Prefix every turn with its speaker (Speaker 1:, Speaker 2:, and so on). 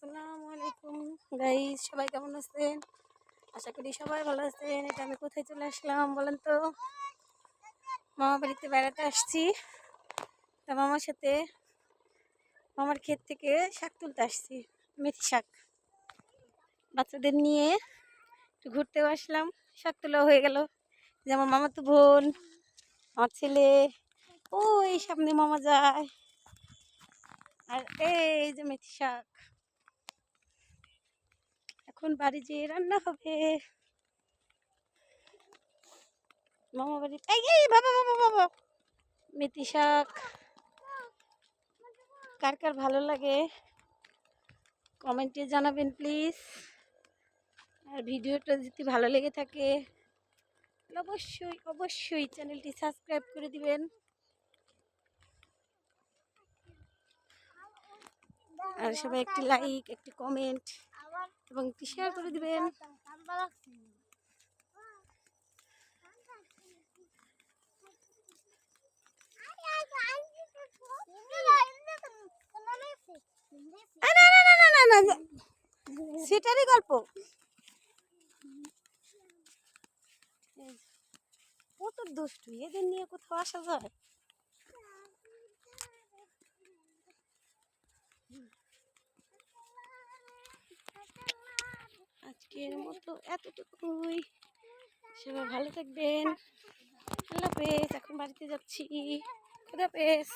Speaker 1: আসসালামু আলাইকুম গাইস, সবাই কেমন আছেন? আশা করি সবাই ভালো আছেন। এটা আমি কোথায় চলে আসলাম বলেন তো? মামা বাড়িতে বেড়াতে আসছি। তা মামার সাথে মামার ক্ষেত থেকে শাক তুলতে আসছি, মেথি শাক। বাচ্চাদের নিয়ে একটু ঘুরতেও আসলাম, শাক তোলা হয়ে গেল। যে আমার মামাতো বোন, আমার ছেলে, ওই সামনে মামা যায়। আর এই যে মেথি শাক, এখন বাড়ি যেয়ে রান্না হবে। মামা বাড়ি এই এই বাবা বাবা বাবা মেথি শাক কার কার ভালো লাগে কমেন্টে জানাবেন প্লিজ। আর ভিডিওটা যদি ভালো লেগে থাকে অবশ্যই অবশ্যই চ্যানেলটি সাবস্ক্রাইব করে দিবেন। আর সবাই একটি লাইক, একটি কমেন্ট এবং একটি শেয়ার করে দিবেন। সেটারই গল্প। কত দুষ্টু, এদের নিয়ে কোথাও আসা যায়? আজকের মতো এতটুকুই। সবাই ভালো থাকবেন। আল্লাহ হাফেজ। এখন বাড়িতে যাচ্ছি। খুদা হাফেজ।